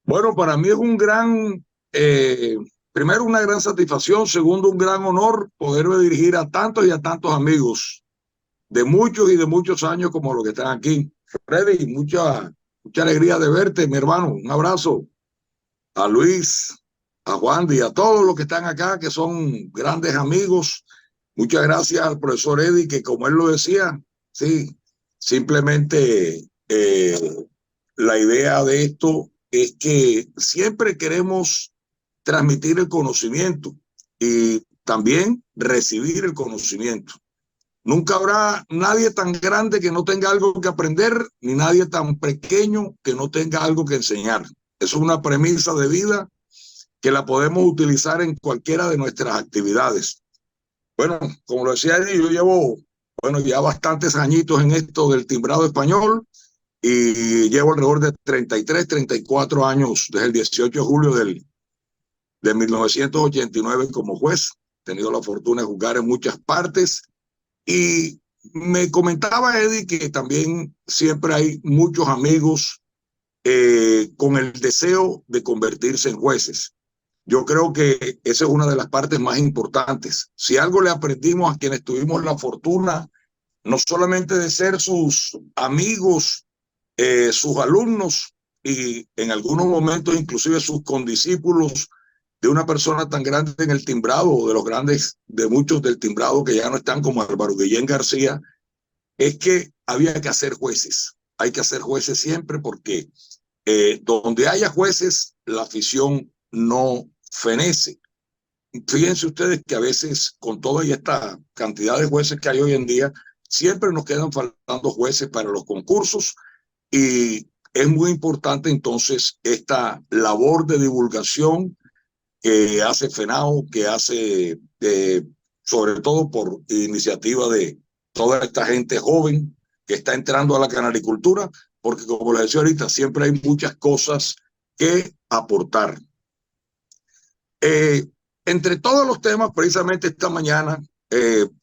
Bueno, para mí es un gran, primero una gran satisfacción, segundo un gran honor poderme dirigir a tantos y a tantos amigos de muchos y de muchos años como los que están aquí. Freddy, mucha alegría de verte, mi hermano. Un abrazo a Luis, a Juan y a todos los que están acá, que son grandes amigos. Muchas gracias al profesor Eddie, que como él lo decía, sí, simplemente la idea de esto es que siempre queremos transmitir el conocimiento y también recibir el conocimiento. Nunca habrá nadie tan grande que no tenga algo que aprender, ni nadie tan pequeño que no tenga algo que enseñar. Es una premisa de vida que la podemos utilizar en cualquiera de nuestras actividades. Bueno, como lo decía Eddie, yo llevo, bueno, ya bastantes añitos en esto del timbrado español y llevo alrededor de 33, 34 años desde el 18 de julio de 1989 como juez. He tenido la fortuna de jugar en muchas partes y me comentaba Eddie que también siempre hay muchos amigos con el deseo de convertirse en jueces. Yo creo que esa es una de las partes más importantes. Si algo le aprendimos a quienes tuvimos la fortuna, no solamente de ser sus amigos, sus alumnos y en algunos momentos inclusive sus condiscípulos de una persona tan grande en el timbrado o de los grandes, de muchos del timbrado que ya no están como Álvaro Guillén García, es que había que hacer jueces. Hay que hacer jueces siempre porque donde haya jueces, la afición no fenece. Fíjense ustedes que a veces, con toda esta cantidad de jueces que hay hoy en día, siempre nos quedan faltando jueces para los concursos y es muy importante entonces esta labor de divulgación que hace FENAO, que hace sobre todo por iniciativa de toda esta gente joven que está entrando a la canaricultura, porque como les decía ahorita, siempre hay muchas cosas que aportar. Eh, Entre todos los temas, precisamente esta mañana,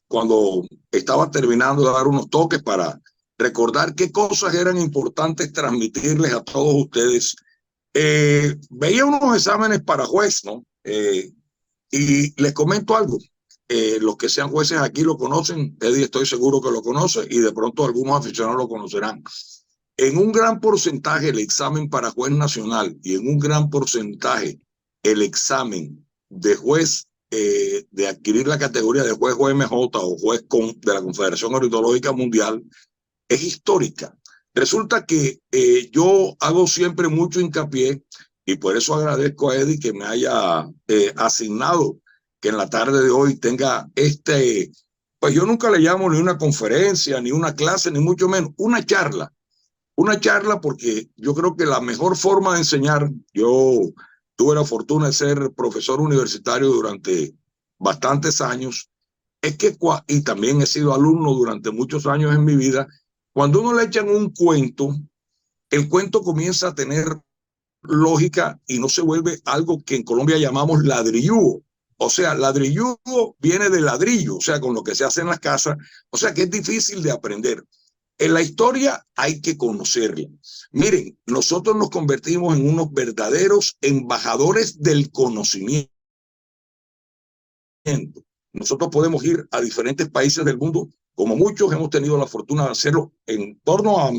cuando estaba terminando de dar unos toques para recordar qué cosas eran importantes transmitirles a todos ustedes, veía unos exámenes para juez, ¿no? Y les comento algo. Los que sean jueces aquí lo conocen, Eddie estoy seguro que lo conoce y de pronto algunos aficionados lo conocerán. En un gran porcentaje el examen para juez nacional y en un gran porcentaje el examen de juez, de adquirir la categoría de juez OMJ o juez de la Confederación Ornitológica Mundial, es histórica. Resulta que yo hago siempre mucho hincapié y por eso agradezco a Eddie que me haya asignado que en la tarde de hoy tenga pues yo nunca le llamo ni una conferencia, ni una clase, ni mucho menos, una charla porque yo creo que la mejor forma de enseñar, yo tuve la fortuna de ser profesor universitario durante bastantes años, es que, y también he sido alumno durante muchos años en mi vida, cuando uno le echan un cuento, el cuento comienza a tener lógica y no se vuelve algo que en Colombia llamamos ladrilludo. O sea, ladrilludo viene de ladrillo, o sea, con lo que se hace en las casas, o sea, que es difícil de aprender. En la historia hay que conocerla. Miren, nosotros nos convertimos en unos verdaderos embajadores del conocimiento. Nosotros podemos ir a diferentes países del mundo, como muchos hemos tenido la fortuna de hacerlo en torno a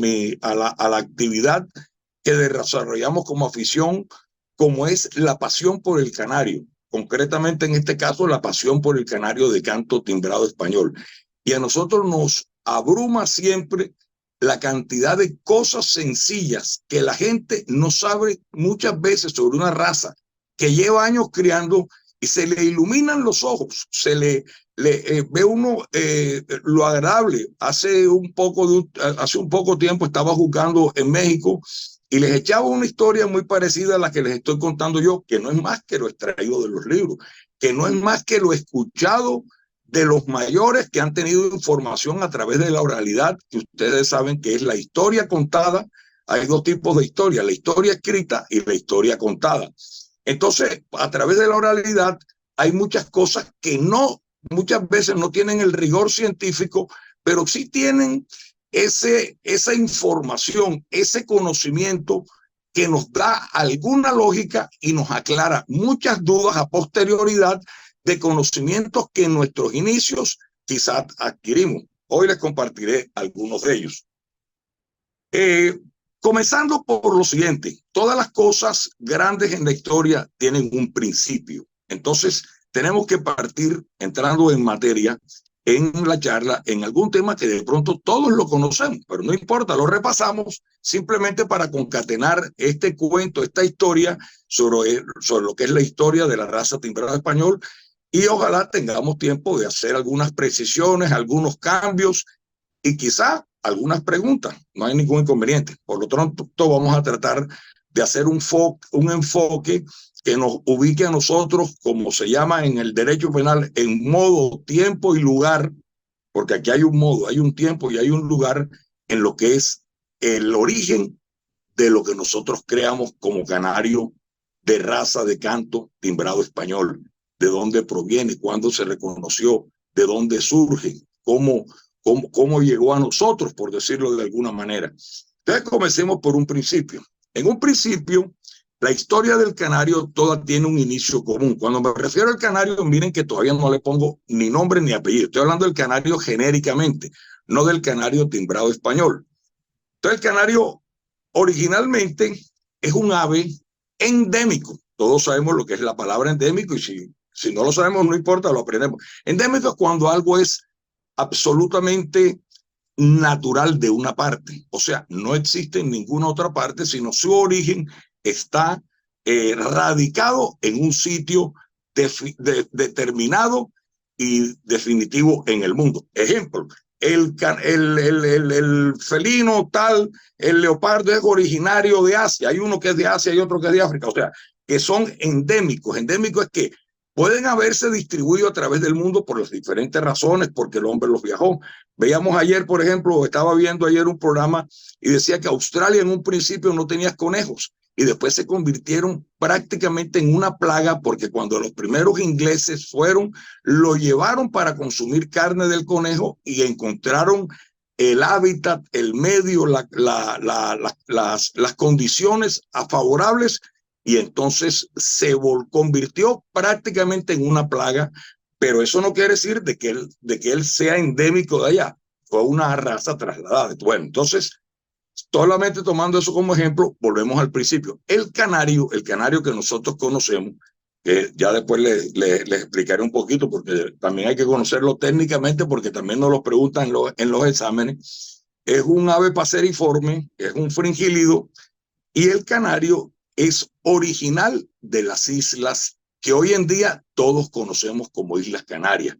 la actividad que desarrollamos como afición, como es la pasión por el canario, concretamente en este caso la pasión por el canario de canto timbrado español. Y a nosotros nos abruma siempre la cantidad de cosas sencillas que la gente no sabe muchas veces sobre una raza que lleva años criando y se le iluminan los ojos, ve uno lo agradable. Hace un poco tiempo estaba jugando en México y les echaba una historia muy parecida a la que les estoy contando yo, que no es más que lo extraído de los libros, que no es más que lo escuchado de los mayores que han tenido información a través de la oralidad, que ustedes saben que es la historia contada. Hay dos tipos de historia, la historia escrita y la historia contada. Entonces, a través de la oralidad hay muchas cosas que muchas veces no tienen el rigor científico, pero sí tienen esa información, ese conocimiento que nos da alguna lógica y nos aclara muchas dudas a posterioridad de conocimientos que en nuestros inicios quizás adquirimos. Hoy les compartiré algunos de ellos. Comenzando por lo siguiente, todas las cosas grandes en la historia tienen un principio. Entonces, tenemos que partir entrando en materia en la charla en algún tema que de pronto todos lo conocemos, pero no importa, lo repasamos simplemente para concatenar este cuento, esta historia sobre lo que es la historia de la raza timbrada español, y ojalá tengamos tiempo de hacer algunas precisiones, algunos cambios y quizá algunas preguntas. No hay ningún inconveniente. Por lo tanto, vamos a tratar de hacer un enfoque que nos ubique a nosotros, como se llama en el derecho penal, en modo, tiempo y lugar, porque aquí hay un modo, hay un tiempo y hay un lugar en lo que es el origen de lo que nosotros creamos como canario de raza de canto timbrado español, de dónde proviene, cuándo se reconoció, de dónde surge, cómo llegó a nosotros, por decirlo de alguna manera. Entonces comencemos por un principio. En un principio, la historia del canario toda tiene un inicio común. Cuando me refiero al canario, miren que todavía no le pongo ni nombre ni apellido. Estoy hablando del canario genéricamente, no del canario timbrado español. Entonces el canario originalmente es un ave endémico. Todos sabemos lo que es la palabra endémico y si no lo sabemos no importa, lo aprendemos. Endémico es cuando algo es absolutamente natural de una parte, o sea, no existe en ninguna otra parte, sino su origen está radicado en un sitio determinado y definitivo en el mundo. Ejemplo, el felino tal, el leopardo es originario de Asia, hay uno que es de Asia y otro que es de África, o sea, que son endémicos. Endémico es que pueden haberse distribuido a través del mundo por las diferentes razones, porque el hombre los viajó. Veíamos ayer, por ejemplo, estaba viendo ayer un programa y decía que Australia en un principio no tenía conejos y después se convirtieron prácticamente en una plaga porque cuando los primeros ingleses fueron, lo llevaron para consumir carne del conejo y encontraron el hábitat, el medio, las condiciones favorables y entonces se convirtió prácticamente en una plaga, pero eso no quiere decir de que él sea endémico de allá, fue una raza trasladada. Bueno, entonces, solamente tomando eso como ejemplo, volvemos al principio. El canario que nosotros conocemos, que ya después les explicaré un poquito, porque también hay que conocerlo técnicamente, porque también nos lo preguntan en los exámenes, es un ave paseriforme, es un fringílido, y el canario es original de las islas que hoy en día todos conocemos como Islas Canarias.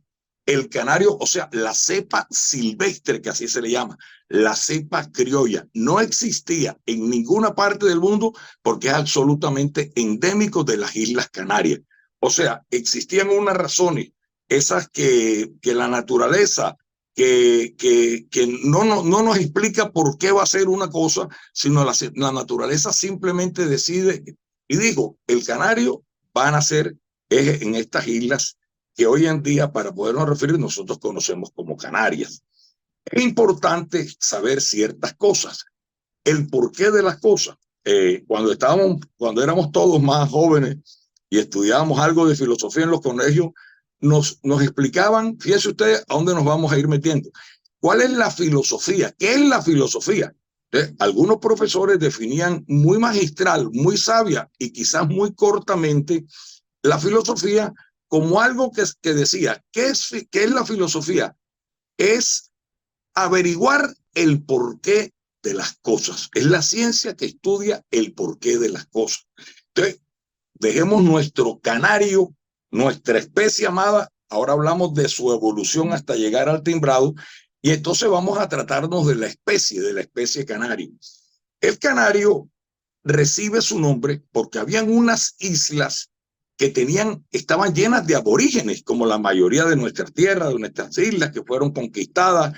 El canario, o sea, la cepa silvestre, que así se le llama, la cepa criolla, no existía en ninguna parte del mundo porque es absolutamente endémico de las Islas Canarias. O sea, existían unas razones, esas que la naturaleza que no nos explica por qué va a ser una cosa, sino la naturaleza simplemente decide y dijo, el canario va a nacer en estas islas que hoy en día, para podernos referir, nosotros conocemos como Canarias. Es importante saber ciertas cosas, el porqué de las cosas. Cuando éramos todos más jóvenes y estudiábamos algo de filosofía en los colegios, nos explicaban, fíjense ustedes a dónde nos vamos a ir metiendo. ¿Cuál es la filosofía? ¿Qué es la filosofía? Algunos profesores definían muy magistral, muy sabia y quizás muy cortamente la filosofía como algo que decía, ¿qué es la filosofía? Es averiguar el porqué de las cosas. Es la ciencia que estudia el porqué de las cosas. Entonces, dejemos nuestro canario, nuestra especie amada, ahora hablamos de su evolución hasta llegar al timbrado, y entonces vamos a tratarnos de la especie canario. El canario recibe su nombre porque habían unas islas que estaban llenas de aborígenes, como la mayoría de nuestras tierras, de nuestras islas, que fueron conquistadas,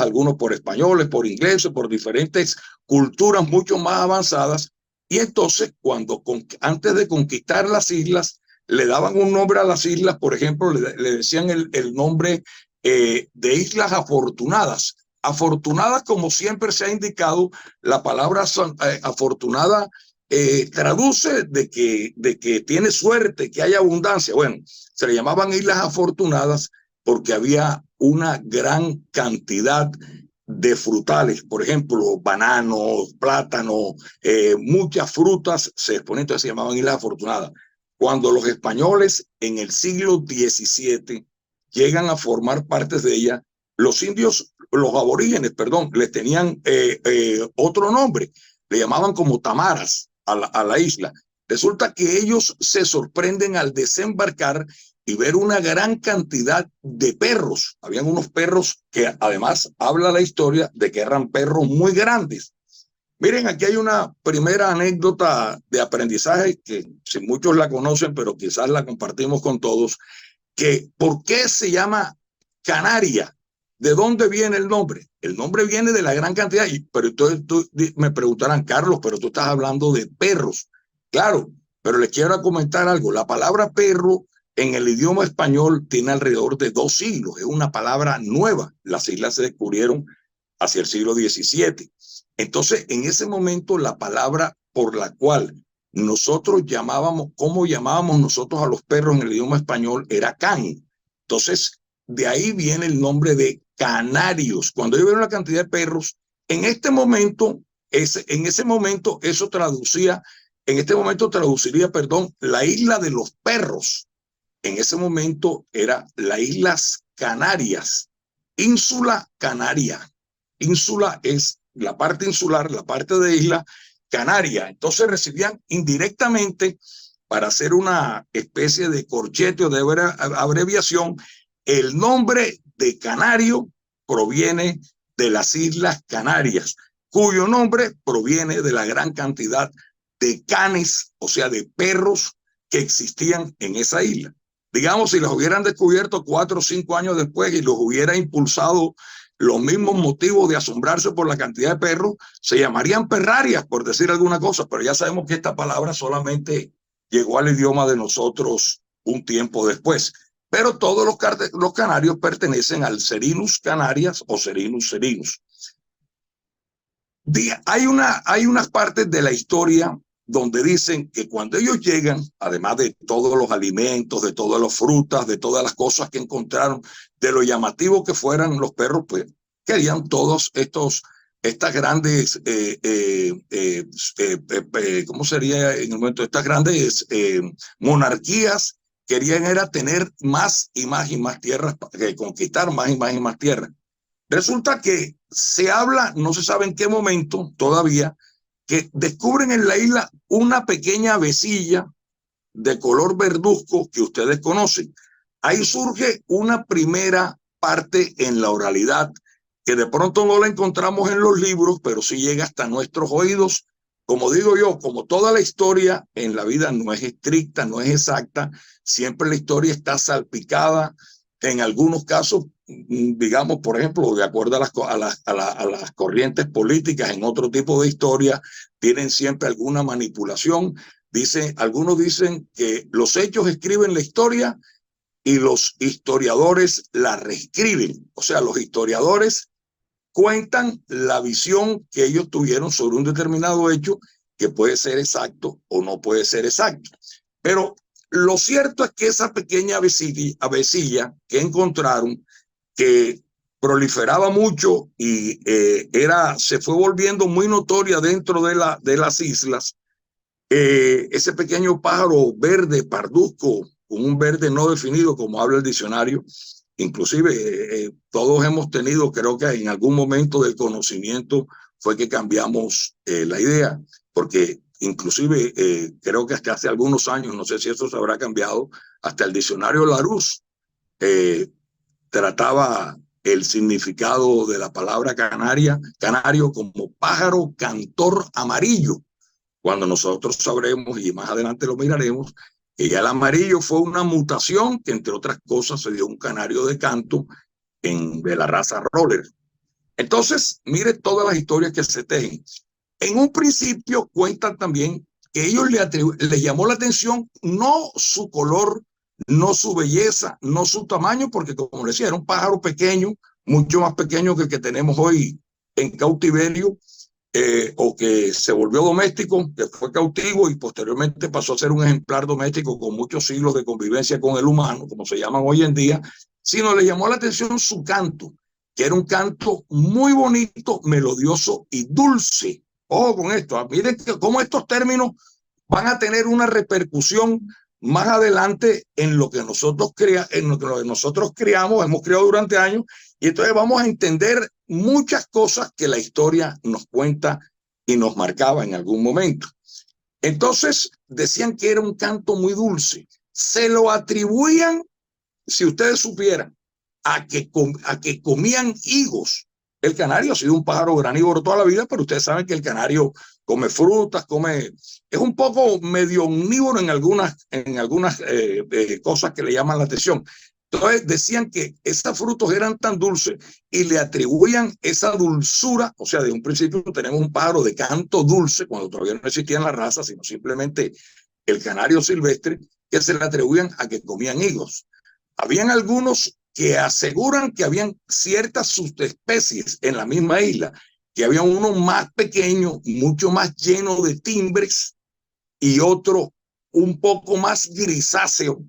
algunos por españoles, por ingleses, por diferentes culturas mucho más avanzadas. Y entonces, antes de conquistar las islas, le daban un nombre a las islas, por ejemplo, le decían el nombre de Islas Afortunadas afortunada, como siempre se ha indicado, la palabra afortunada traduce de que tiene suerte, que hay abundancia. Bueno, se le llamaban islas afortunadas porque había una gran cantidad de frutales, por ejemplo, bananos, plátanos, muchas frutas se exponen, entonces se llamaban islas afortunadas. Cuando los españoles en el siglo XVII llegan a formar partes de ella, los indios, los aborígenes, perdón, les tenían otro nombre, le llamaban como tamaras a la isla. Resulta que ellos se sorprenden al desembarcar y ver una gran cantidad de perros. Habían unos perros que además habla la historia de que eran perros muy grandes. Miren, aquí hay una primera anécdota de aprendizaje que si muchos la conocen, pero quizás la compartimos con todos, que ¿por qué se llama Canaria? ¿De dónde viene el nombre? El nombre viene de la gran cantidad, pero entonces me preguntarán, Carlos, pero tú estás hablando de perros. Claro, pero les quiero comentar algo. La palabra perro en el idioma español tiene alrededor de 2 siglos. Es una palabra nueva. Las islas se descubrieron hacia el siglo XVII. Entonces, en ese momento, la palabra por la cual nosotros llamábamos, ¿cómo llamábamos nosotros a los perros en el idioma español? Era can. Entonces, de ahí viene el nombre de canarios. Cuando yo veo una cantidad de perros, en este momento, eso traducía, en este momento traduciría, perdón, la isla de los perros. En ese momento era las Islas Canarias, ínsula Canaria. Ínsula es la parte insular, la parte de isla Canaria. Entonces recibían indirectamente, para hacer una especie de corchete o de abreviación, el nombre de Canario proviene de las Islas Canarias, cuyo nombre proviene de la gran cantidad de canes, o sea, de perros que existían en esa isla. Digamos, si los hubieran descubierto 4 o 5 años después y los hubiera impulsado los mismos motivos de asombrarse por la cantidad de perros, se llamarían perrarias, por decir alguna cosa, pero ya sabemos que esta palabra solamente llegó al idioma de nosotros un tiempo después. Pero todos los canarios pertenecen al Serinus canarias o Serinus serinus. Hay unas partes de la historia donde dicen que cuando ellos llegan, además de todos los alimentos, de todas las frutas, de todas las cosas que encontraron, de lo llamativo que fueran los perros, pues querían todos estas grandes, ¿cómo sería en el momento? Estas grandes monarquías querían era tener más y más y más tierras, conquistar más y más y más tierras. Resulta que se habla, no se sabe en qué momento todavía, que descubren en la isla una pequeña vecilla de color verduzco que ustedes conocen. Ahí surge una primera parte en la oralidad que de pronto no la encontramos en los libros, pero sí llega hasta nuestros oídos. Como digo yo, como toda la historia en la vida no es estricta, no es exacta, siempre la historia está salpicada en algunos casos, digamos, por ejemplo, de acuerdo a las corrientes políticas en otro tipo de historia, tienen siempre alguna manipulación. Algunos dicen que los hechos escriben la historia y los historiadores la reescriben. O sea, los historiadores cuentan la visión que ellos tuvieron sobre un determinado hecho que puede ser exacto o no puede ser exacto. Pero lo cierto es que esa pequeña vecilla que encontraron, que proliferaba mucho y se fue volviendo muy notoria dentro de las islas, ese pequeño pájaro verde parduzco, con un verde no definido, como habla el diccionario, inclusive todos hemos tenido, creo que en algún momento del conocimiento fue que cambiamos la idea, porque inclusive creo que hasta hace algunos años, no sé si eso se habrá cambiado, hasta el diccionario Larousse trataba el significado de la palabra canario como pájaro cantor amarillo, cuando nosotros sabremos, y más adelante lo miraremos, que ya el amarillo fue una mutación que, entre otras cosas, se dio un canario de canto de la raza roller. Entonces, mire todas las historias que se tejen. En un principio cuentan también que ellos les llamó la atención no su color, no su belleza, no su tamaño, porque como les decía, era un pájaro pequeño, mucho más pequeño que el que tenemos hoy en cautiverio, o que se volvió doméstico, que fue cautivo y posteriormente pasó a ser un ejemplar doméstico con muchos siglos de convivencia con el humano, como se llaman hoy en día, sino le llamó la atención su canto, que era un canto muy bonito, melodioso y dulce. Ojo con esto, miren cómo estos términos van a tener una repercusión más adelante en lo que nosotros creamos, hemos creado durante años, y entonces vamos a entender muchas cosas que la historia nos cuenta y nos marcaba en algún momento. Entonces decían que era un canto muy dulce, se lo atribuían, si ustedes supieran, a que comían higos. El canario ha sido un pájaro granívoro toda la vida, pero ustedes saben que el canario come frutas, es un poco medio omnívoro en algunas cosas que le llaman la atención. Entonces decían que esos frutos eran tan dulces y le atribuían esa dulzura, o sea, de un principio tenemos un pájaro de canto dulce, cuando todavía no existían las razas, sino simplemente el canario silvestre, que se le atribuían a que comían higos. Habían algunos que aseguran que habían ciertas subespecies en la misma isla, que había uno más pequeño, mucho más lleno de timbres, y otro un poco más grisáceo.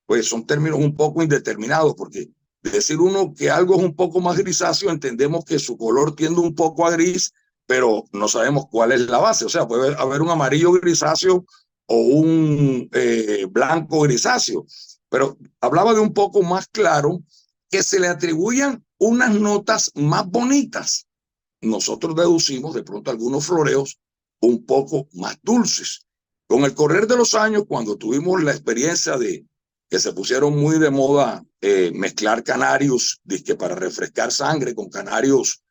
Pues son términos un poco indeterminados, porque decir uno que algo es un poco más grisáceo, entendemos que su color tiende un poco a gris, pero no sabemos cuál es la base. O sea, puede haber un amarillo grisáceo o un blanco grisáceo, pero hablaba de un poco más claro, que se le atribuían unas notas más bonitas. Nosotros deducimos de pronto algunos floreos un poco más dulces. Con el correr de los años, cuando tuvimos la experiencia de que se pusieron muy de moda mezclar canarios disque para refrescar sangre con canarios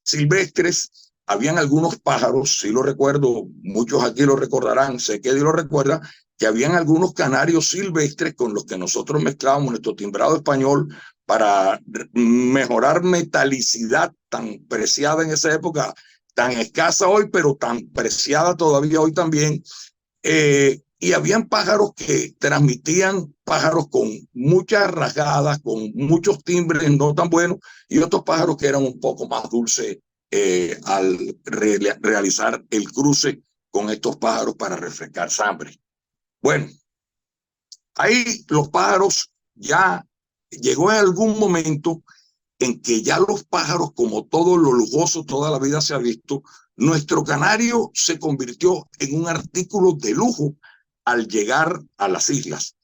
silvestres, habían algunos pájaros, sí lo recuerdo, muchos aquí lo recordarán, sé que Eddie lo recuerda, que habían algunos canarios silvestres con los que nosotros mezclábamos nuestro timbrado español para mejorar metalicidad tan preciada en esa época, tan escasa hoy, pero tan preciada todavía hoy también. Y habían pájaros que transmitían pájaros con muchas rasgadas, con muchos timbres no tan buenos, y otros pájaros que eran un poco más dulces al realizar el cruce con estos pájaros para refrescar sangre. Bueno, ahí los pájaros ya llegó en algún momento en que ya los pájaros, como todo lo lujoso toda la vida se ha visto, nuestro canario se convirtió en un artículo de lujo al llegar a las islas.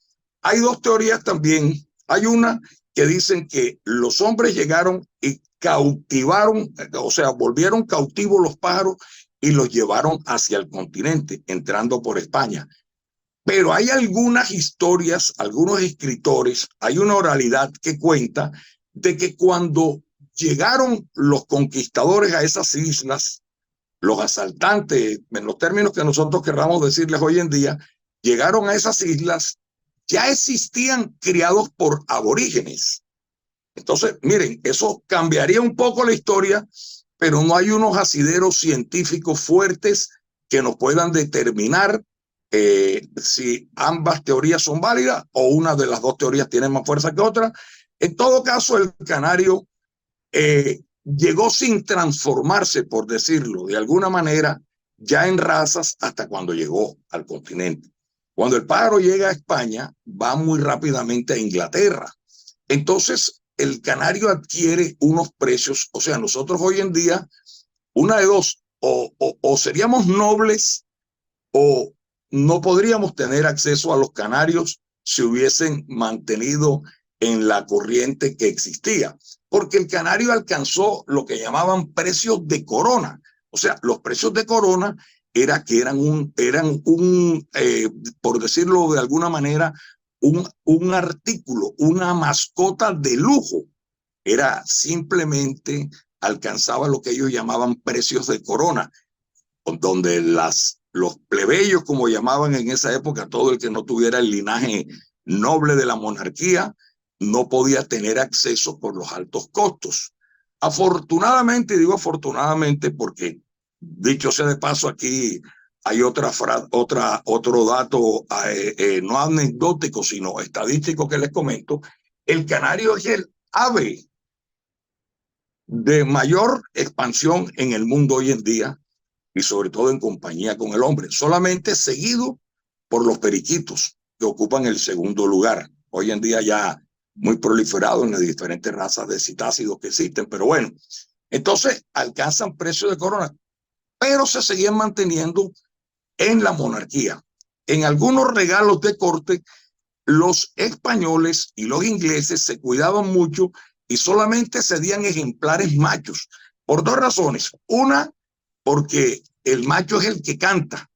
Hay dos teorías también. Hay una que dicen que los hombres llegaron y cautivaron, o sea, volvieron cautivos los pájaros y los llevaron hacia el continente, entrando por España. Pero hay algunas historias, algunos escritores, hay una oralidad que cuenta de que cuando llegaron los conquistadores a esas islas, los asaltantes, en los términos que nosotros querramos decirles hoy en día, llegaron a esas islas, ya existían criados por aborígenes. Entonces, miren, eso cambiaría un poco la historia, pero no hay unos asideros científicos fuertes que nos puedan determinar si ambas teorías son válidas o una de las dos teorías tiene más fuerza que otra. En todo caso, el canario llegó sin transformarse, por decirlo de alguna manera, ya en razas hasta cuando llegó al continente. Cuando el pájaro llega a España, va muy rápidamente a Inglaterra. Entonces, el canario adquiere unos precios, o sea, nosotros hoy en día, una de dos, o seríamos nobles o no podríamos tener acceso a los canarios si hubiesen mantenido en la corriente que existía, porque el canario alcanzó lo que llamaban precios de corona. O sea, los precios de corona eran por decirlo de alguna manera, un artículo, una mascota de lujo. Era simplemente, alcanzaba lo que ellos llamaban precios de corona, donde los plebeyos, como llamaban en esa época, todo el que no tuviera el linaje noble de la monarquía, no podía tener acceso por los altos costos. Afortunadamente, digo afortunadamente porque, dicho sea de paso, aquí hay otro dato no anecdótico, sino estadístico que les comento. El canario es el ave de mayor expansión en el mundo hoy en día y sobre todo en compañía con el hombre, solamente seguido por los periquitos, que ocupan el segundo lugar. Hoy en día ya muy proliferado en las diferentes razas de citácidos que existen, pero bueno, entonces alcanzan precio de corona, pero se seguían manteniendo en la monarquía. En algunos regalos de corte, los españoles y los ingleses se cuidaban mucho y solamente cedían ejemplares machos, por dos razones. Una, porque el macho es el que canta.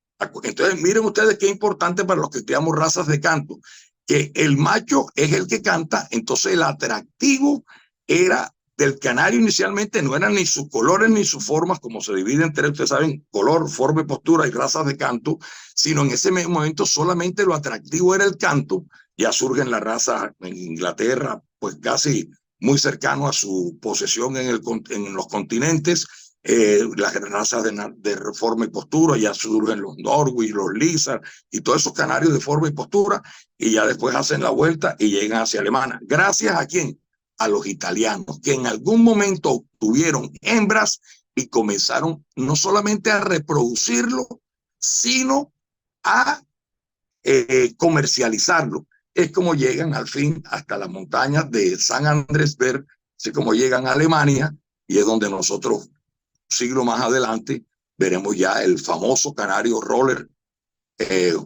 Entonces, miren ustedes qué importante para los que creamos razas de canto, que el macho es el que canta, entonces el atractivo era del canario inicialmente, no eran ni sus colores ni sus formas, como se divide entre, ustedes saben, color, forma y postura y razas de canto, sino en ese momento solamente lo atractivo era el canto. Ya surgen las razas en Inglaterra, pues casi muy cercano a su posesión en los continentes, las razas de forma y postura, ya surgen los Norwich, los Lizard y todos esos canarios de forma y postura, y ya después hacen la vuelta y llegan hacia Alemania. ¿Gracias a quién? A los italianos, que en algún momento tuvieron hembras y comenzaron no solamente a reproducirlo, sino a comercializarlo. Es como llegan al fin hasta las montañas de San Andrés Berg, así como llegan a Alemania, y es donde nosotros siglo más adelante veremos ya el famoso canario roller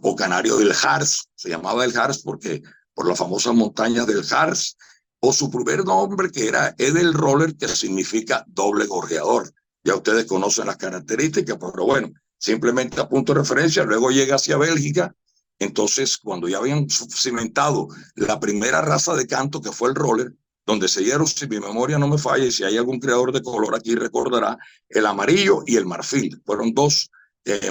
o canario del Harz. Se llamaba el Harz porque por las famosas montañas del Harz, o su primer nombre que era Edel Roller, que significa doble gorjeador. Ya ustedes conocen las características, pero bueno, simplemente a punto de referencia. Luego llega hacia Bélgica. Entonces, cuando ya habían cimentado la primera raza de canto, que fue el roller, donde se dieron, si mi memoria no me falla, y si hay algún creador de color aquí recordará, el amarillo y el marfil. Fueron dos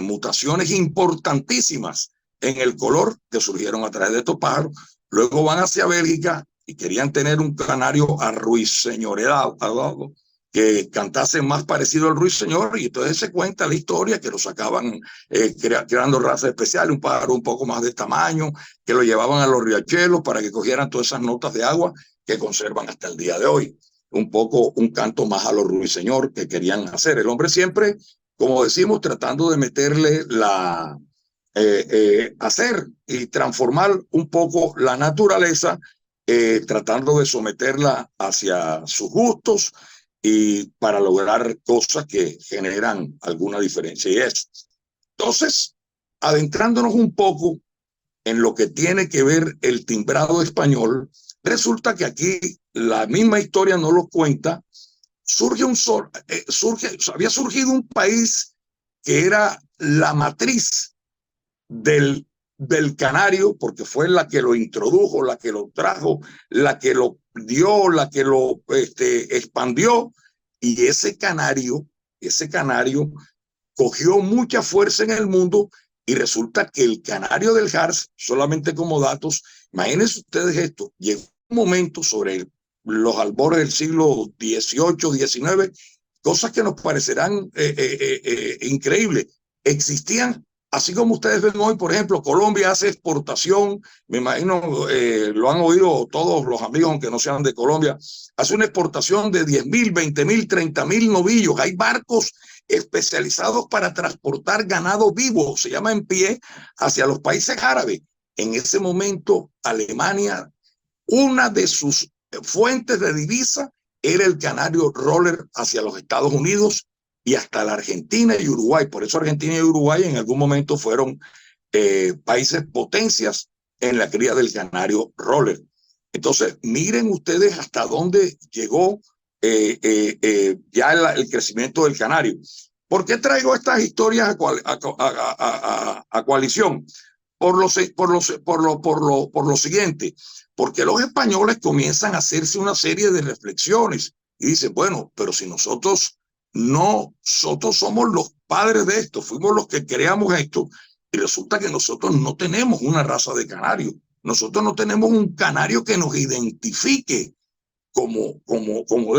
mutaciones importantísimas en el color que surgieron a través de estos pájaros. Luego van hacia Bélgica y querían tener un canario arruiseñorado, que cantase más parecido al ruiseñor, y entonces se cuenta la historia que lo sacaban creando razas especiales, un pájaro un poco más de tamaño, que lo llevaban a los riachuelos para que cogieran todas esas notas de agua que conservan hasta el día de hoy. Un poco un canto más a los ruiseñor que querían hacer. El hombre siempre, como decimos, tratando de meterle hacer y transformar un poco la naturaleza, tratando de someterla hacia sus gustos y para lograr cosas que generan alguna diferencia. Y es, entonces, adentrándonos un poco en lo que tiene que ver el timbrado español, resulta que aquí la misma historia no lo cuenta. Había surgido un país que era la matriz del canario, porque fue la que lo introdujo, la que lo trajo, la que lo dio, la que lo expandió, y ese canario cogió mucha fuerza en el mundo, y resulta que el canario del Harz, solamente como datos, imagínense ustedes esto, llegó un momento sobre los albores del siglo XVIII, XIX, cosas que nos parecerán increíbles. Existían, así como ustedes ven hoy, por ejemplo, Colombia hace exportación, me imagino lo han oído todos los amigos, aunque no sean de Colombia, hace una exportación de 10.000, 20.000, 30.000 novillos. Hay barcos especializados para transportar ganado vivo, se llama en pie, hacia los países árabes. En ese momento, Alemania, una de sus fuentes de divisa era el canario roller hacia los Estados Unidos y hasta la Argentina y Uruguay. Por eso Argentina y Uruguay en algún momento fueron países potencias en la cría del canario roller. Entonces, miren ustedes hasta dónde llegó ya el crecimiento del canario. ¿Por qué traigo estas historias a coalición? Por lo siguiente, porque los españoles comienzan a hacerse una serie de reflexiones y dicen, bueno, pero si nosotros somos los padres de esto, fuimos los que creamos esto, y resulta que nosotros no tenemos una raza de canario, nosotros no tenemos un canario que nos identifique como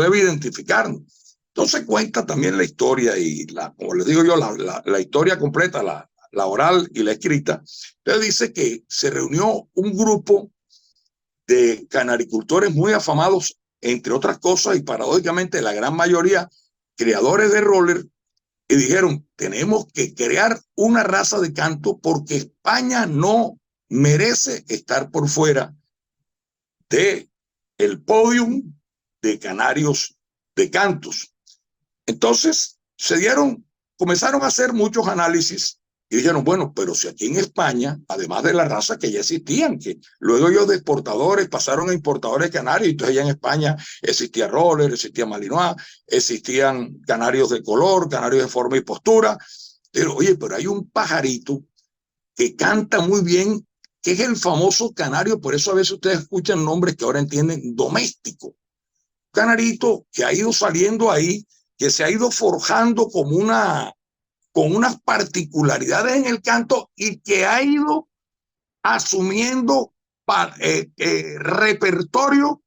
debe identificarnos. Entonces cuenta también la historia y como les digo yo, la historia completa, la oral y la escrita. Entonces dice que se reunió un grupo de canaricultores muy afamados entre otras cosas, y paradójicamente la gran mayoría, criadores de roller, y dijeron, tenemos que crear una raza de canto porque España no merece estar por fuera de el podium de canarios de cantos. Entonces comenzaron a hacer muchos análisis y dijeron, bueno, pero si aquí en España, además de la raza que ya existían, que luego ellos de exportadores pasaron a importadores canarios, entonces ya en España existía roller, existía malinois, existían canarios de color, canarios de forma y postura, pero oye, pero hay un pajarito que canta muy bien, que es el famoso canario, por eso a veces ustedes escuchan nombres que ahora entienden, doméstico. Canarito que ha ido saliendo ahí, que se ha ido forjando con unas particularidades en el canto y que ha ido asumiendo repertorio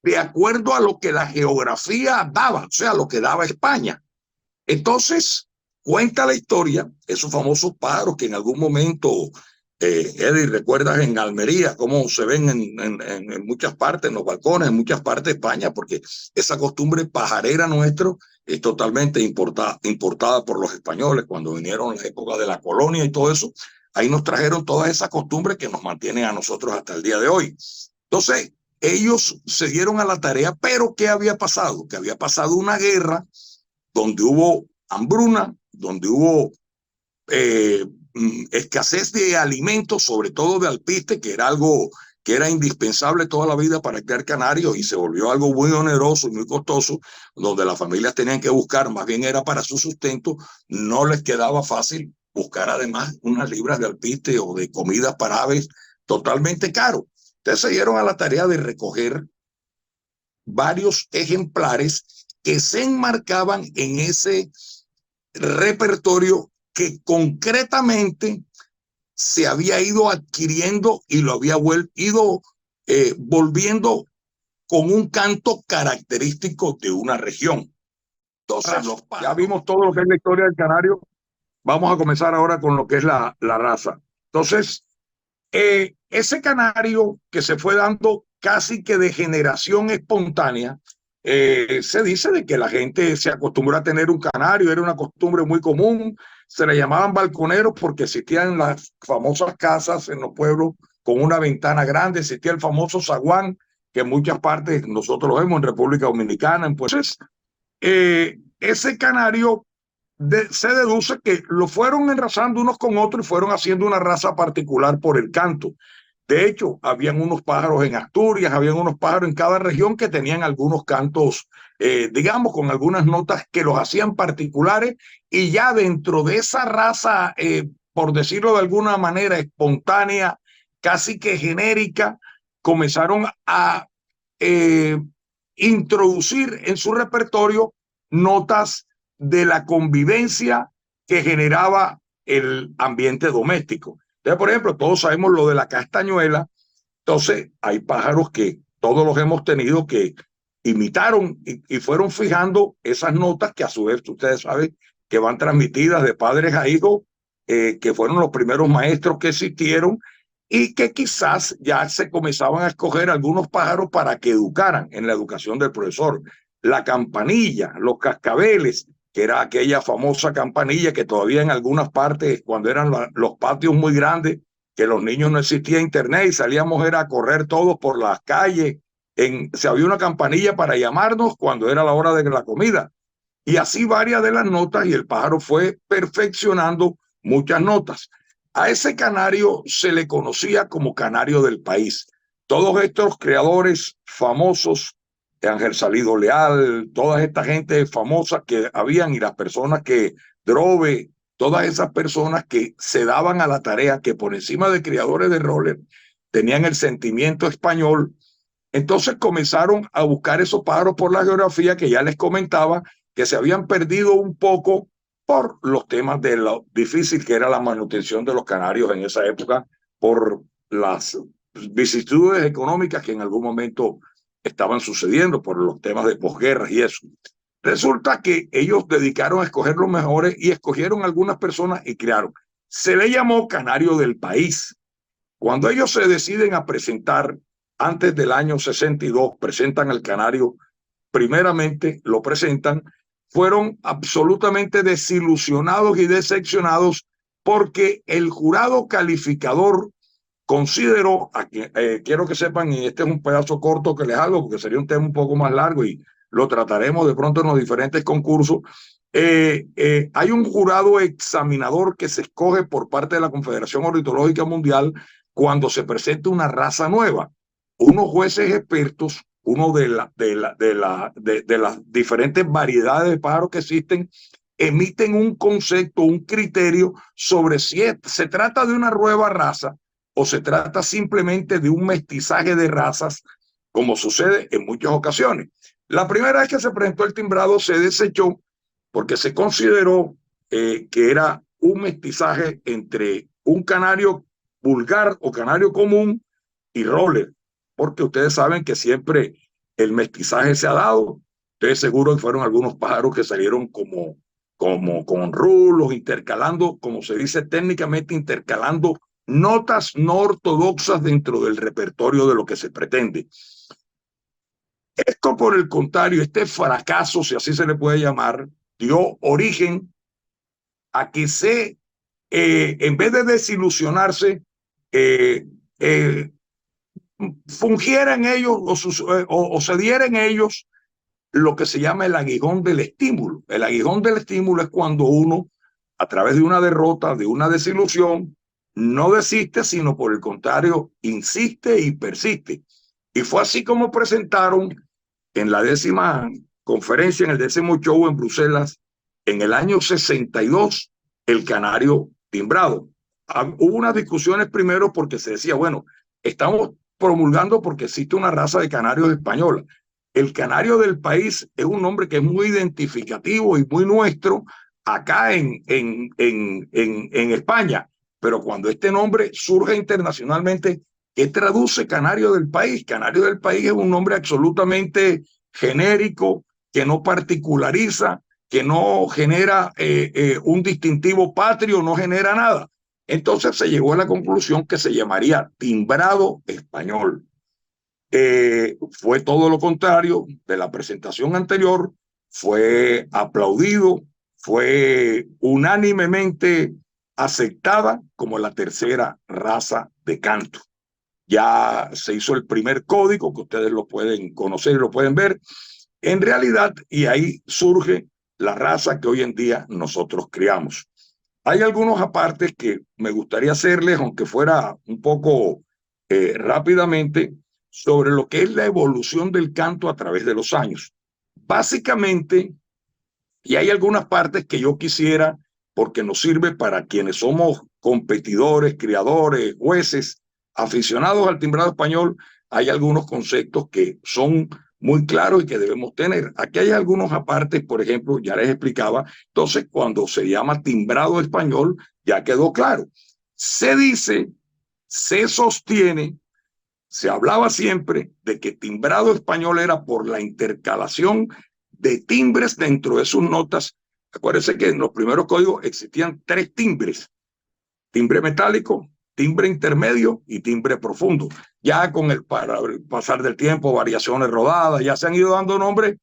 de acuerdo a lo que la geografía daba, o sea, lo que daba España. Entonces, cuenta la historia, esos famosos pájaros que en algún momento, Eddie, recuerdas en Almería, cómo se ven en muchas partes, en los balcones, en muchas partes de España, porque esa costumbre pajarera nuestra es totalmente importada por los españoles cuando vinieron en la época de la colonia y todo eso. Ahí nos trajeron todas esas costumbres que nos mantienen a nosotros hasta el día de hoy. Entonces, ellos se dieron a la tarea, pero ¿qué había pasado? Que había pasado una guerra donde hubo hambruna, donde hubo escasez de alimentos, sobre todo de alpiste, que era algo que era indispensable toda la vida para criar canarios y se volvió algo muy oneroso y muy costoso, donde las familias tenían que buscar, más bien era para su sustento, no les quedaba fácil buscar además unas libras de alpiste o de comidas para aves totalmente caro. Entonces se dieron a la tarea de recoger varios ejemplares que se enmarcaban en ese repertorio que concretamente se había ido adquiriendo y lo había ido volviendo con un canto característico de una región. Entonces, ya vimos todo lo que es la historia del canario. Vamos a comenzar ahora con lo que es la raza. Entonces, ese canario que se fue dando casi que de generación espontánea, se dice de que la gente se acostumbró a tener un canario, era una costumbre muy común, se le llamaban balconeros porque existían las famosas casas en los pueblos con una ventana grande, existía el famoso zaguán, que en muchas partes nosotros lo vemos en República Dominicana. Entonces, ese canario se deduce que lo fueron enrazando unos con otros y fueron haciendo una raza particular por el canto. De hecho, habían unos pájaros en Asturias, habían unos pájaros en cada región que tenían algunos cantos, digamos, con algunas notas que los hacían particulares y ya dentro de esa raza, por decirlo de alguna manera, espontánea, casi que genérica, comenzaron a introducir en su repertorio notas de la convivencia que generaba el ambiente doméstico. Entonces, por ejemplo, todos sabemos lo de la castañuela. Entonces, hay pájaros que todos los hemos tenido que imitaron y fueron fijando esas notas que a su vez ustedes saben que van transmitidas de padres a hijos, que fueron los primeros maestros que existieron y que quizás ya se comenzaban a escoger algunos pájaros para que educaran en la educación del profesor. La campanilla, los cascabeles, que era aquella famosa campanilla que todavía en algunas partes, cuando eran los patios muy grandes, que los niños no existía internet y salíamos era a correr todos por las calles, se había una campanilla para llamarnos cuando era la hora de la comida. Y así varias de las notas y el pájaro fue perfeccionando muchas notas. A ese canario se le conocía como canario del país. Todos estos creadores famosos, Ángel Salido Leal, toda esta gente famosa que habían y las personas que, Drove, todas esas personas que se daban a la tarea, que por encima de criadores de roller tenían el sentimiento español, entonces comenzaron a buscar esos pájaros por la geografía que ya les comentaba, que se habían perdido un poco por los temas de lo difícil que era la manutención de los canarios en esa época, por las vicisitudes económicas que en algún momento estaban sucediendo, por los temas de posguerras y eso. Resulta que ellos dedicaron a escoger los mejores y escogieron algunas personas y crearon. Se le llamó canario del país. Cuando ellos se deciden a presentar antes del año 62 presentan al canario, primeramente lo presentan, fueron absolutamente desilusionados y decepcionados porque el jurado calificador consideró, quiero que sepan, y este es un pedazo corto que les hago porque sería un tema un poco más largo y lo trataremos de pronto en los diferentes concursos. Hay un jurado examinador que se escoge por parte de la Confederación Ornitológica Mundial cuando se presenta una raza nueva. Unos jueces expertos, uno de las diferentes variedades de pájaros que existen, emiten un concepto, un criterio sobre si se trata de una nueva raza o se trata simplemente de un mestizaje de razas, como sucede en muchas ocasiones. La primera vez que se presentó el timbrado se desechó porque se consideró que era un mestizaje entre un canario vulgar o canario común y roller, porque ustedes saben que siempre el mestizaje se ha dado. Entonces seguro que fueron algunos pájaros que salieron como con rulos, intercalando, como se dice técnicamente, intercalando notas no ortodoxas dentro del repertorio de lo que se pretende. Esto, por el contrario, este fracaso, si así se le puede llamar, dio origen a que en vez de desilusionarse, eh, eh, fungiera en ellos o se diera en ellos lo que se llama el aguijón del estímulo. El aguijón del estímulo es cuando uno, a través de una derrota, de una desilusión, no desiste, sino por el contrario, insiste y persiste. Y fue así como presentaron en la 10ª conferencia, en el 10º show en Bruselas, en el año 62, el canario timbrado. Hubo unas discusiones primero porque se decía, bueno, estamos promulgando porque existe una raza de canarios española. El canario del país es un nombre que es muy identificativo y muy nuestro acá en España, pero cuando este nombre surge internacionalmente, ¿qué traduce canario del país? Canario del país es un nombre absolutamente genérico, que no particulariza, que no genera un distintivo patrio, no genera nada. Entonces se llegó a la conclusión que se llamaría timbrado español. Fue todo lo contrario de la presentación anterior, fue aplaudido, fue unánimemente aceptada como la tercera raza de canto. Ya se hizo el primer código, que ustedes lo pueden conocer y lo pueden ver, en realidad, y ahí surge la raza que hoy en día nosotros criamos. Hay algunos apartes que me gustaría hacerles, aunque fuera un poco rápidamente, sobre lo que es la evolución del canto a través de los años. Básicamente, y hay algunas partes que yo quisiera, porque nos sirve para quienes somos competidores, criadores, jueces, aficionados al timbrado español, hay algunos conceptos que son muy claros y que debemos tener. Aquí hay algunos apartes, por ejemplo, ya les explicaba, entonces cuando se llama timbrado español, ya quedó claro. Se dice, se sostiene, se hablaba siempre de que timbrado español era por la intercalación de timbres dentro de sus notas. Acuérdense que en los primeros códigos existían 3 timbres: timbre metálico, timbre intermedio y timbre profundo. Ya con el pasar del tiempo, variaciones rodadas, ya se han ido dando nombres,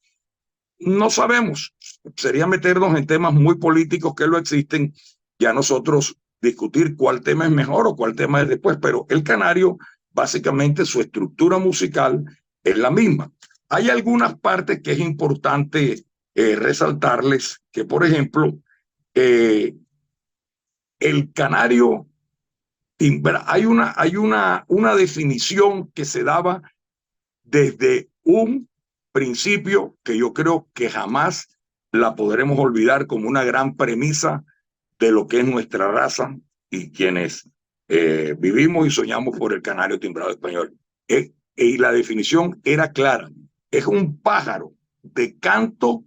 no sabemos. Sería meternos en temas muy políticos que lo existen, ya nosotros discutir cuál tema es mejor o cuál tema es después, pero el canario, básicamente su estructura musical es la misma. Hay algunas partes que es importante resaltarles, que por ejemplo, el canario hay una definición que se daba desde un principio que yo creo que jamás la podremos olvidar como una gran premisa de lo que es nuestra raza y quienes vivimos y soñamos por el canario timbrado español. Y la definición era clara: es un pájaro de canto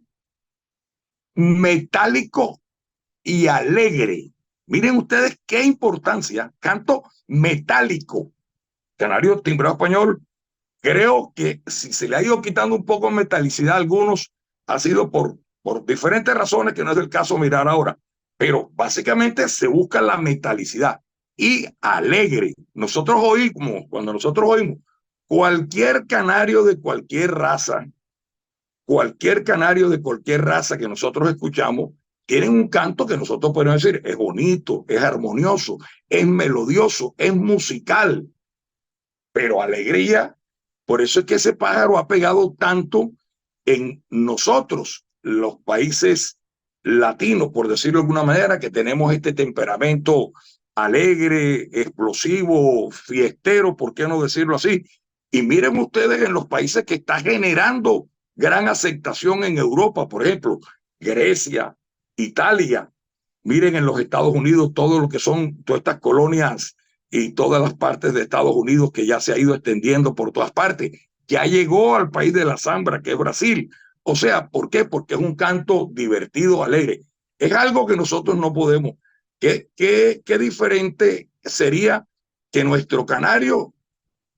metálico y alegre. Miren ustedes qué importancia, canto metálico. Canario timbrado español, creo que si se le ha ido quitando un poco de metalicidad a algunos, ha sido por diferentes razones que no es el caso mirar ahora, pero básicamente se busca la metalicidad y alegre. Nosotros oímos, cuando nosotros oímos cualquier canario de cualquier raza, que nosotros escuchamos, tienen un canto que nosotros podemos decir es bonito, es armonioso, es melodioso, es musical, pero alegría. Por eso es que ese pájaro ha pegado tanto en nosotros, los países latinos, por decirlo de alguna manera, que tenemos este temperamento alegre, explosivo, fiestero, ¿por qué no decirlo así? Y miren ustedes en los países que está generando gran aceptación en Europa, por ejemplo, Grecia, Italia. Miren en los Estados Unidos todo lo que son todas estas colonias y todas las partes de Estados Unidos que ya se ha ido extendiendo por todas partes. Ya llegó al país de la zambra, que es Brasil. O sea, ¿por qué? Porque es un canto divertido, alegre. Es algo que nosotros no podemos. ¿Qué diferente sería que nuestro canario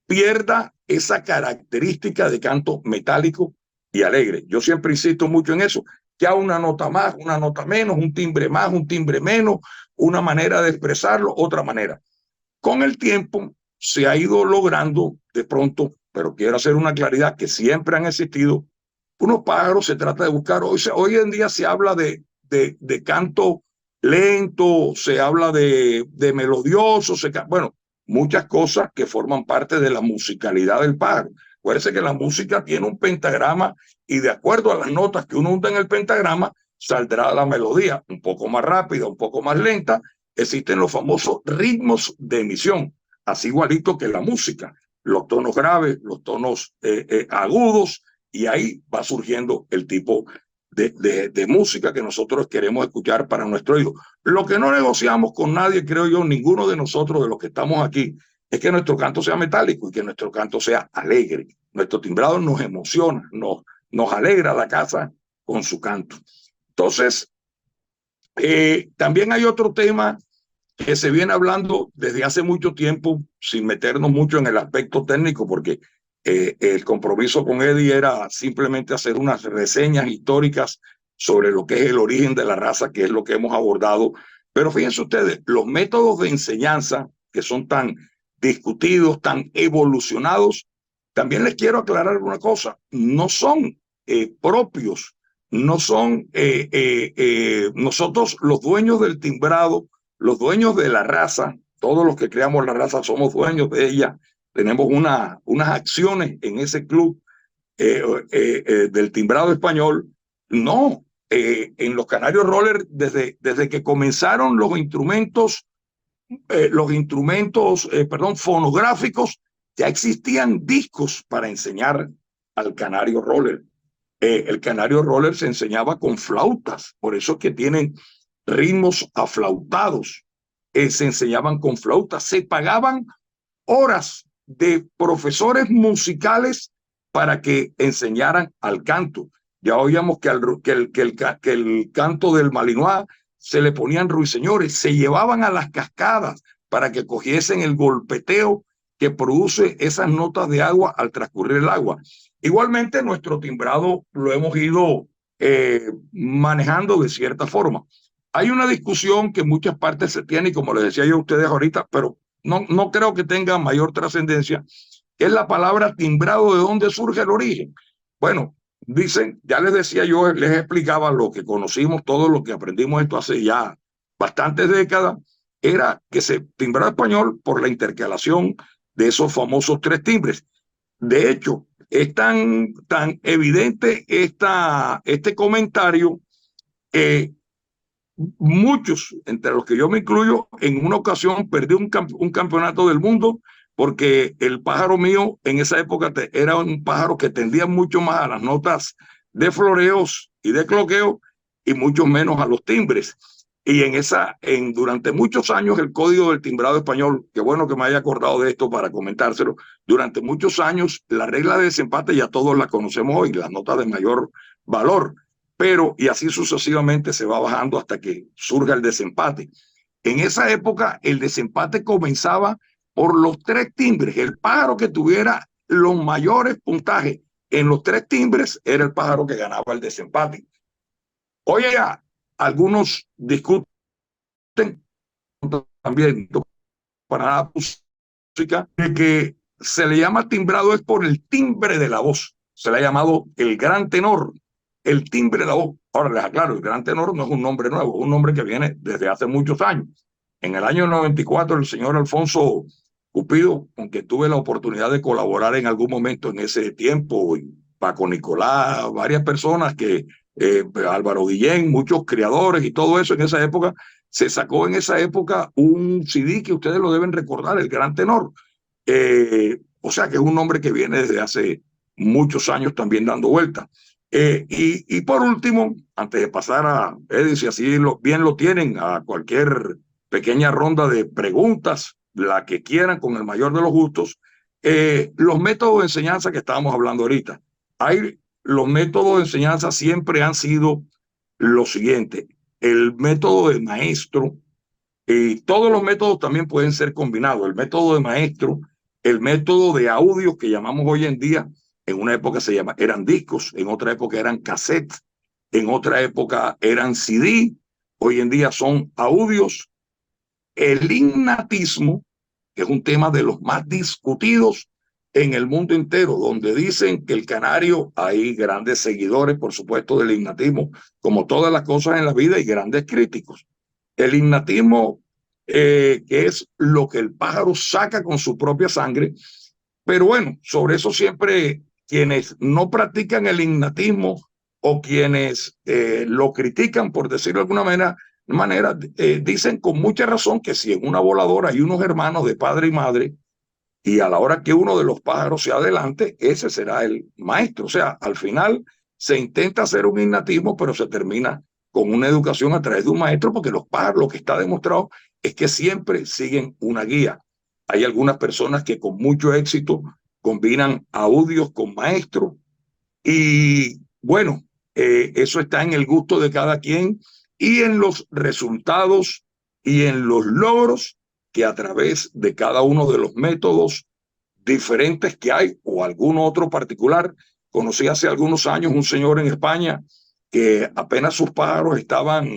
pierda esa característica de canto metálico y alegre? Yo siempre insisto mucho en eso. Ya una nota más, una nota menos, un timbre más, un timbre menos, una manera de expresarlo, otra manera. Con el tiempo se ha ido logrando de pronto, pero quiero hacer una claridad, que siempre han existido unos pájaros. Se trata de buscar, hoy en día se habla de canto lento, se habla de melodioso, bueno, muchas cosas que forman parte de la musicalidad del pájaro. Acuérdense que la música tiene un pentagrama y de acuerdo a las notas que uno unta en el pentagrama, saldrá la melodía un poco más rápida, un poco más lenta. Existen los famosos ritmos de emisión, así igualito que la música, los tonos graves, los tonos agudos, y ahí va surgiendo el tipo de música que nosotros queremos escuchar para nuestro oído. Lo que no negociamos con nadie, creo yo, ninguno de nosotros, de los que estamos aquí, es que nuestro canto sea metálico y que nuestro canto sea alegre. Nuestro timbrado nos emociona, nos alegra la casa con su canto. Entonces, también hay otro tema que se viene hablando desde hace mucho tiempo, sin meternos mucho en el aspecto técnico, porque el compromiso con Eddie era simplemente hacer unas reseñas históricas sobre lo que es el origen de la raza, que es lo que hemos abordado. Pero fíjense ustedes, los métodos de enseñanza que son tan discutidos, tan evolucionados, también les quiero aclarar una cosa, no son propios, no son nosotros los dueños del timbrado, los dueños de la raza. Todos los que creamos la raza somos dueños de ella, tenemos unas acciones en ese club del timbrado español. No, en los Canarios Roller, desde que comenzaron los instrumentos fonográficos, ya existían discos para enseñar al Canario Roller. El Canario Roller se enseñaba con flautas, por eso es que tienen ritmos aflautados. Se enseñaban con flautas, se pagaban horas de profesores musicales para que enseñaran al canto. Ya oíamos que el canto del Malinois se le ponían ruiseñores, se llevaban a las cascadas para que cogiesen el golpeteo que produce esas notas de agua al transcurrir el agua. Igualmente, nuestro timbrado lo hemos ido manejando de cierta forma. Hay una discusión que en muchas partes se tiene, y como les decía yo a ustedes ahorita, pero no creo que tenga mayor trascendencia, que es la palabra timbrado. ¿De dónde surge el origen? Bueno, dicen, ya les decía yo, les explicaba lo que conocimos, todo lo que aprendimos esto hace ya bastantes décadas, era que se timbraba español por la intercalación de esos famosos tres timbres. De hecho, es tan evidente este comentario que muchos, entre los que yo me incluyo, en una ocasión perdí un campeonato del mundo porque el pájaro mío en esa época era un pájaro que tendía mucho más a las notas de floreos y de cloqueo y mucho menos a los timbres. Y durante muchos años el código del timbrado español, qué bueno que me haya acordado de esto para comentárselo, durante muchos años la regla de desempate ya todos la conocemos hoy, las notas de mayor valor, pero y así sucesivamente se va bajando hasta que surja el desempate. En esa época el desempate comenzaba por los tres timbres. El pájaro que tuviera los mayores puntajes en los tres timbres era el pájaro que ganaba el desempate. Hoy ya algunos discuten también para la música de que se le llama timbrado es por el timbre de la voz. Se le ha llamado el gran tenor, el timbre de la voz. Ahora les aclaro, el gran tenor no es un nombre nuevo, es un nombre que viene desde hace muchos años. En el año 94, el señor Alfonso Cupido, con quien tuve la oportunidad de colaborar en algún momento en ese tiempo, y Paco Nicolás, varias personas que, Álvaro Guillén, muchos creadores y todo eso en esa época, se sacó en esa época un CD que ustedes lo deben recordar, El Gran Tenor. O sea que es un nombre que viene desde hace muchos años también dando vuelta. Y por último, antes de pasar a Eddie, si así bien lo tienen, a cualquier pequeña ronda de preguntas, la que quieran, con el mayor de los gustos, los métodos de enseñanza que estábamos hablando ahorita. Los métodos de enseñanza siempre han sido lo siguiente: el método de maestro, y todos los métodos también pueden ser combinados. El método de maestro, el método de audio que llamamos hoy en día, en una época eran discos, en otra época eran cassettes, en otra época eran CD, hoy en día son audios. El innatismo, que es un tema de los más discutidos en el mundo entero, donde dicen que el canario, hay grandes seguidores, por supuesto, del innatismo, como todas las cosas en la vida, y grandes críticos. El innatismo, que es lo que el pájaro saca con su propia sangre, pero bueno, sobre eso siempre quienes no practican el innatismo o quienes lo critican, por decirlo de alguna manera, dicen con mucha razón que si en una voladora hay unos hermanos de padre y madre, y a la hora que uno de los pájaros se adelante, ese será el maestro. O sea, al final se intenta hacer un innatismo, pero se termina con una educación a través de un maestro, porque los pájaros, lo que está demostrado es que siempre siguen una guía. Hay algunas personas que con mucho éxito combinan audios con maestros, y bueno, eso está en el gusto de cada quien y en los resultados y en los logros que a través de cada uno de los métodos diferentes que hay, o alguno otro particular. Conocí hace algunos años un señor en España que apenas sus pájaros estaban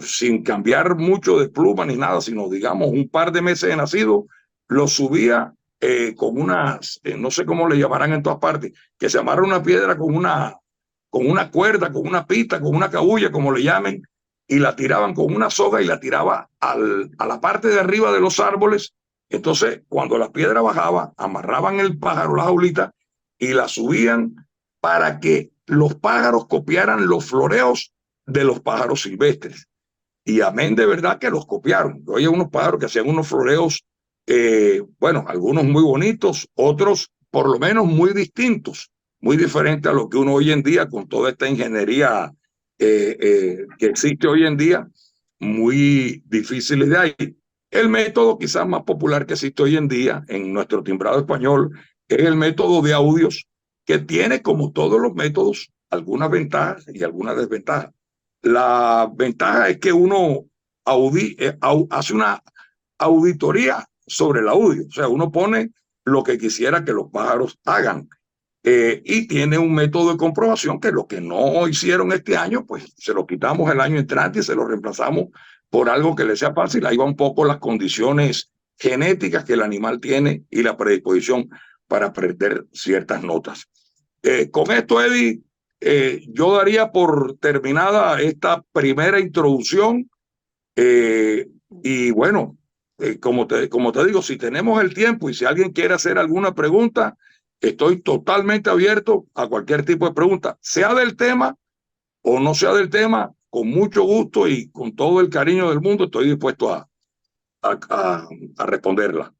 sin cambiar mucho de pluma ni nada, sino digamos un par de meses de nacido, los subía con unas, no sé cómo le llamarán en todas partes, que se amarra una piedra con una cuerda, con una pita, con una cabulla, como le llamen, y la tiraban con una soga y la tiraba a la parte de arriba de los árboles. Entonces, cuando la piedra bajaba, amarraban el pájaro, la jaulita, y la subían para que los pájaros copiaran los floreos de los pájaros silvestres. Y amén, de verdad que los copiaron. Yo oía unos pájaros que hacían unos floreos, bueno, algunos muy bonitos, otros por lo menos muy distintos, muy diferentes a lo que uno hoy en día, con toda esta ingeniería que existe hoy en día, muy difíciles de ahí. El método quizás más popular que existe hoy en día en nuestro timbrado español es el método de audios, que tiene, como todos los métodos, algunas ventajas y algunas desventajas. La ventaja es que uno hace una auditoría sobre el audio, o sea, uno pone lo que quisiera que los pájaros hagan, y tiene un método de comprobación que lo que no hicieron este año, pues se lo quitamos el año entrante y se lo reemplazamos por algo que le sea fácil. Ahí va un poco las condiciones genéticas que el animal tiene y la predisposición para aprender ciertas notas. Con esto, Eddie, yo daría por terminada esta primera introducción, y bueno, como te digo, si tenemos el tiempo y si alguien quiere hacer alguna pregunta, estoy totalmente abierto a cualquier tipo de pregunta, sea del tema o no sea del tema. Con mucho gusto y con todo el cariño del mundo estoy dispuesto a responderla.